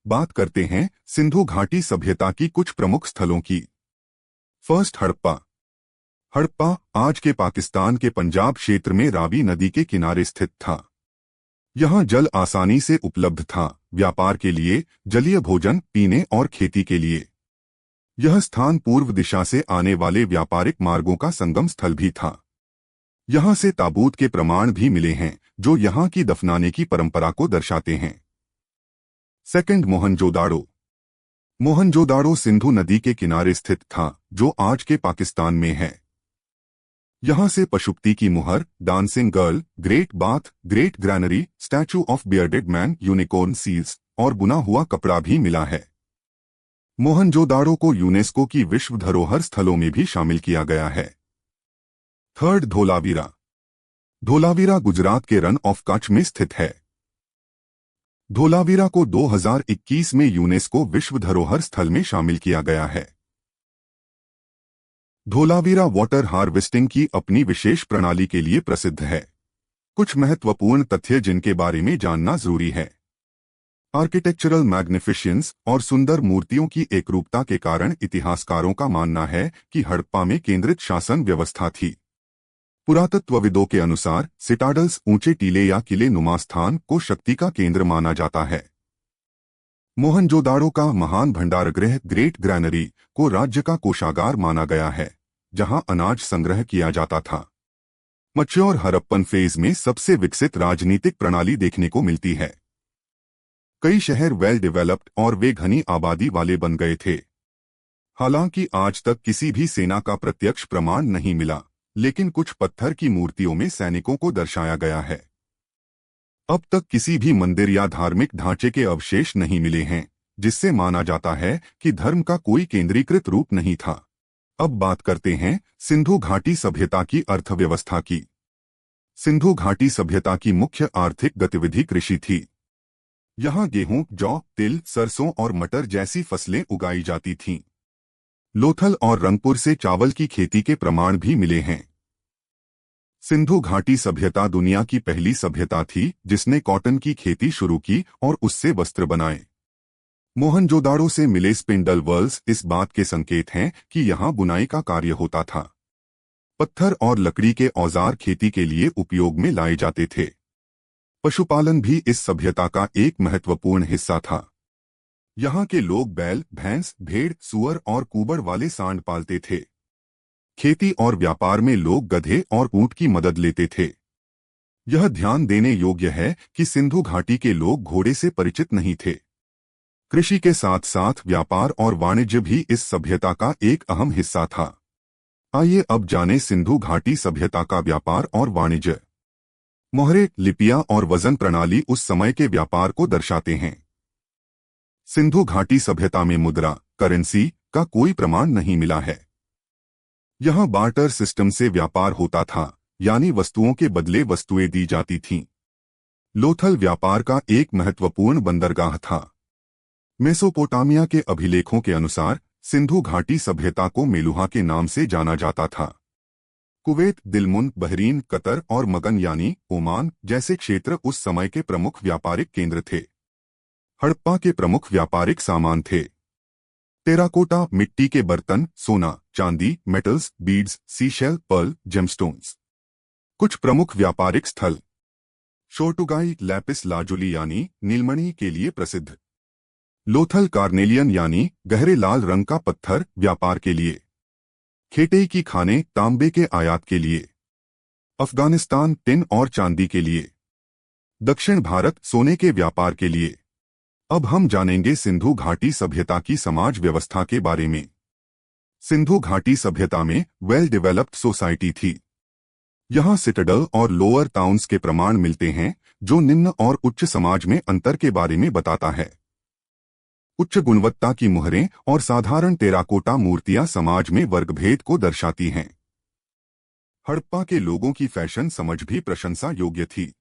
बात करते हैं सिंधु घाटी सभ्यता की कुछ प्रमुख स्थलों की। फर्स्ट, हड़प्पा। हड़प्पा आज के पाकिस्तान के पंजाब क्षेत्र में रावी नदी के किनारे स्थित था। यहाँ जल आसानी से उपलब्ध था, व्यापार के लिए, जलीय भोजन, पीने और खेती के लिए। यह स्थान पूर्व दिशा से आने वाले व्यापारिक मार्गों का संगम स्थल भी था। यहाँ से ताबूत के प्रमाण भी मिले हैं जो यहाँ की दफनाने की परंपरा को दर्शाते हैं। सेकंड, मोहनजोदाड़ो। मोहनजोदाड़ो सिंधु नदी के किनारे स्थित था जो आज के पाकिस्तान में है। यहाँ से पशुपति की मुहर, dancing girl, great bath, great granary, statue of bearded man, unicorn seals और बुना हुआ कपड़ा भी मिला है। मोहनजोदाड़ो को यूनेस्को की विश्व धरोहर स्थलों में भी शामिल किया गया है। थर्ड, धोलावीरा। धोलावीरा गुजरात के रन ऑफ कच्छ में स्थित है। धोलावीरा को 2021 में यूनेस्को विश्व धरोहर स्थल में शामिल किया गया है। धोलावीरा वाटर हार्वेस्टिंग की अपनी विशेष प्रणाली के लिए प्रसिद्ध है। कुछ महत्वपूर्ण तथ्य जिनके बारे में जानना जरूरी है। आर्किटेक्चरल मैग्निफिशेंस और सुंदर मूर्तियों की एकरूपता के कारण इतिहासकारों का मानना है कि हड़प्पा में केंद्रित शासन व्यवस्था थी। पुरातत्वविदों के अनुसार सिटाडल्स, ऊंचे टीले या किले नुमा स्थान को शक्ति का केंद्र माना जाता है। मोहनजोदाड़ो का महान भंडारगृह, ग्रेट ग्रैनरी, को राज्य का कोषागार माना गया है, जहां अनाज संग्रह किया जाता था। मैच्योर हड़प्पन फेज में सबसे विकसित राजनीतिक प्रणाली देखने को मिलती है। कई शहर वेल डेवलप्ड और वे घनी आबादी वाले बन गए थे। हालांकि आज तक किसी भी सेना का प्रत्यक्ष प्रमाण नहीं मिला, लेकिन कुछ पत्थर की मूर्तियों में सैनिकों को दर्शाया गया है। अब तक किसी भी मंदिर या धार्मिक ढांचे के अवशेष नहीं मिले हैं, जिससे माना जाता है कि धर्म का कोई केंद्रीकृत रूप नहीं था। अब बात करते हैं सिंधु घाटी सभ्यता की अर्थव्यवस्था की। सिंधु घाटी सभ्यता की मुख्य आर्थिक गतिविधि कृषि थी। यहाँ गेहूं, जौ, तिल, सरसों और मटर जैसी फसलें उगाई जाती थीं। लोथल और रंगपुर से चावल की खेती के प्रमाण भी मिले हैं। सिंधु घाटी सभ्यता दुनिया की पहली सभ्यता थी जिसने कॉटन की खेती शुरू की और उससे वस्त्र बनाए। मोहनजोदाड़ो से मिले स्पिंडल व्हील्स इस बात के संकेत हैं कि यहाँ बुनाई का कार्य होता था। पत्थर और लकड़ी के औजार खेती के लिए उपयोग में लाए जाते थे। पशुपालन भी इस सभ्यता का एक महत्वपूर्ण हिस्सा था। यहाँ के लोग बैल, भैंस, भेड़, सूअर और कुबड़ वाले सांड पालते थे। खेती और व्यापार में लोग गधे और ऊंट की मदद लेते थे। यह ध्यान देने योग्य है कि सिंधु घाटी के लोग घोड़े से परिचित नहीं थे। कृषि के साथ साथ व्यापार और वाणिज्य भी इस सभ्यता का एक अहम हिस्सा था। आइए अब जानें सिंधु घाटी सभ्यता का व्यापार और वाणिज्य। मोहरे, लिपियां और वजन प्रणाली उस समय के व्यापार को दर्शाते हैं। सिंधु घाटी सभ्यता में मुद्रा, करेंसी का कोई प्रमाण नहीं मिला है। यहाँ बार्टर सिस्टम से व्यापार होता था, यानी वस्तुओं के बदले वस्तुएं दी जाती थीं। लोथल व्यापार का एक महत्वपूर्ण बंदरगाह था। मेसोपोटामिया के अभिलेखों के अनुसार सिंधु घाटी सभ्यता को मेलुहा के नाम से जाना जाता था। कुवैत, दिलमुन, बहरीन, कतर और मगन यानी ओमान जैसे क्षेत्र उस समय के प्रमुख व्यापारिक केंद्र थे। हड़प्पा के प्रमुख व्यापारिक सामान थे टेराकोटा, मिट्टी के बर्तन, सोना, चांदी, metals, beads, seashell, pearl, gemstones. कुछ प्रमुख व्यापारिक स्थल: शोर्टुगाई, लैपिस लाजुली यानी नीलमणि के लिए प्रसिद्ध। लोथल, कार्नेलियन यानी गहरे लाल रंग का पत्थर, व्यापार के लिए। खेटेई की खाने, तांबे के आयात के लिए। अफगानिस्तान, टिन और चांदी के लिए। दक्षिण भारत, सोने के व्यापार के लिए। अब हम जानेंगे सिंधु घाटी सभ्यता की समाज व्यवस्था के बारे में। सिंधु घाटी सभ्यता में वेल डेवलप्ड सोसाइटी थी। यहाँ सिटाडल और लोअर टाउन्स के प्रमाण मिलते हैं जो निम्न और उच्च समाज में अंतर के बारे में बताता है। उच्च गुणवत्ता की मुहरें और साधारण टेराकोटा मूर्तियां समाज में वर्गभेद को दर्शाती हैं। हड़प्पा के लोगों की फैशन समझ भी प्रशंसा योग्य थी।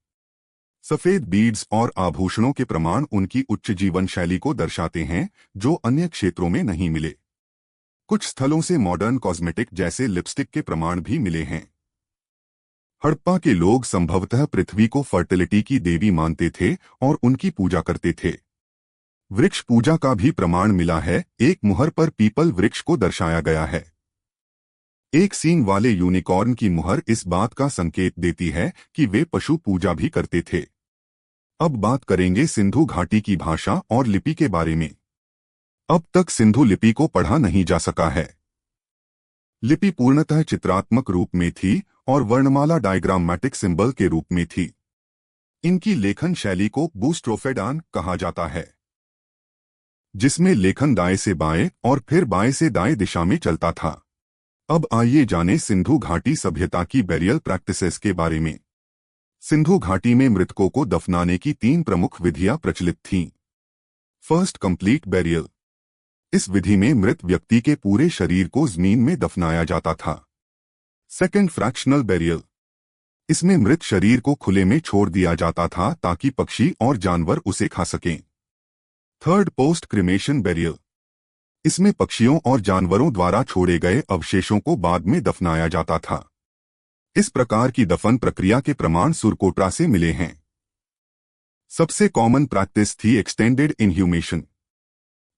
सफेद बीड्स और आभूषणों के प्रमाण उनकी उच्च जीवन शैली को दर्शाते हैं जो अन्य क्षेत्रों में नहीं मिले। कुछ स्थलों से मॉडर्न कॉस्मेटिक जैसे लिपस्टिक के प्रमाण भी मिले हैं। हड़प्पा के लोग संभवतः पृथ्वी को फर्टिलिटी की देवी मानते थे और उनकी पूजा करते थे। वृक्ष पूजा का भी प्रमाण मिला है। एक मुहर पर पीपल वृक्ष को दर्शाया गया है। एक सींग वाले यूनिकॉर्न की मुहर इस बात का संकेत देती है कि वे पशु पूजा भी करते थे। अब बात करेंगे सिंधु घाटी की भाषा और लिपि के बारे में। अब तक सिंधु लिपि को पढ़ा नहीं जा सका है। लिपि पूर्णतः चित्रात्मक रूप में थी और वर्णमाला डायग्रामेटिक सिंबल के रूप में थी। इनकी लेखन शैली को बूस्ट्रोफेडान कहा जाता है, जिसमें लेखन दाएं से बाएं और फिर बाएं से दाएं दिशा में चलता था। अब आइए जानें सिंधु घाटी सभ्यता की बेरियल प्रैक्टिसेस के बारे में। सिंधु घाटी में मृतकों को दफनाने की 3 प्रमुख विधियां प्रचलित थीं। First, complete burial. इस विधि में मृत व्यक्ति के पूरे शरीर को जमीन में दफनाया जाता था। Second, fractional burial. इसमें मृत शरीर को खुले में छोड़ दिया जाता था ताकि पक्षी और जानवर उसे खा सकें। Third, post cremation burial. इसमें पक्षियों और जानवरों द्वारा छोड़े गए अवशेषों को बाद में दफनाया जाता था। इस प्रकार की दफन प्रक्रिया के प्रमाण सुरकोटरा से मिले हैं। सबसे कॉमन प्रैक्टिस थी एक्सटेंडेड इनह्यूमेशन,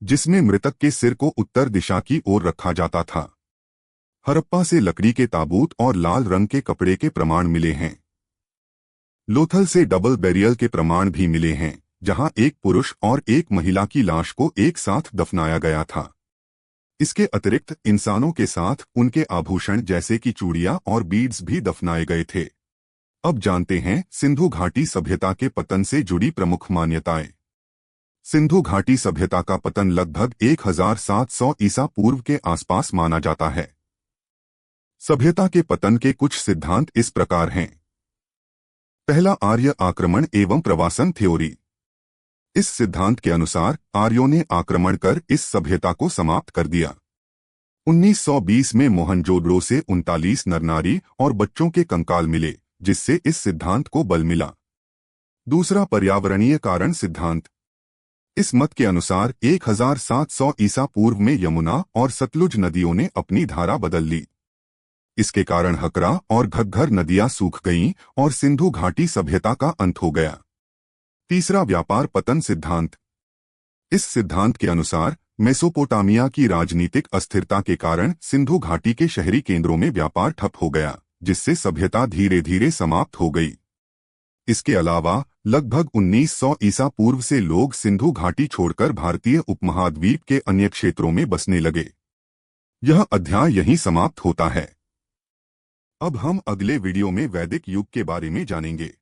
जिसमें मृतक के सिर को उत्तर दिशा की ओर रखा जाता था। हड़प्पा से लकड़ी के ताबूत और लाल रंग के कपड़े के प्रमाण मिले हैं। लोथल से डबल बेरियल के प्रमाण भी मिले हैं, जहां एक पुरुष और एक महिला की लाश को एक साथ दफनाया गया था। इसके अतिरिक्त इंसानों के साथ उनके आभूषण जैसे कि चूड़ियां और बीड्स भी दफनाए गए थे। अब जानते हैं सिंधु घाटी सभ्यता के पतन से जुड़ी प्रमुख मान्यताएं। सिंधु घाटी सभ्यता का पतन लगभग 1700 ईसा पूर्व के आसपास माना जाता है। सभ्यता के पतन के कुछ सिद्धांत इस प्रकार हैं। पहला, आर्य आक्रमण एवं प्रवासन थ्योरी। इस सिद्धांत के अनुसार आर्यों ने आक्रमण कर इस सभ्यता को समाप्त कर दिया। 1920 में मोहनजोदड़ो से 39 नरनारी और बच्चों के कंकाल मिले, जिससे इस सिद्धांत को बल मिला। दूसरा, पर्यावरणीय कारण सिद्धांत। इस मत के अनुसार 1700 ईसा पूर्व में यमुना और सतलुज नदियों ने अपनी धारा बदल ली। इसके कारण हकरा और घग्घर नदियां सूख गईं और सिंधु घाटी सभ्यता का अंत हो गया। तीसरा, व्यापार पतन सिद्धांत। इस सिद्धांत के अनुसार मेसोपोटामिया की राजनीतिक अस्थिरता के कारण सिंधु घाटी के शहरी केंद्रों में व्यापार ठप हो गया, जिससे सभ्यता धीरे धीरे समाप्त हो गई। इसके अलावा लगभग 1900 ईसा पूर्व से लोग सिंधु घाटी छोड़कर भारतीय उपमहाद्वीप के अन्य क्षेत्रों में बसने लगे। यह अध्याय यहीं समाप्त होता है। अब हम अगले वीडियो में वैदिक युग के बारे में जानेंगे।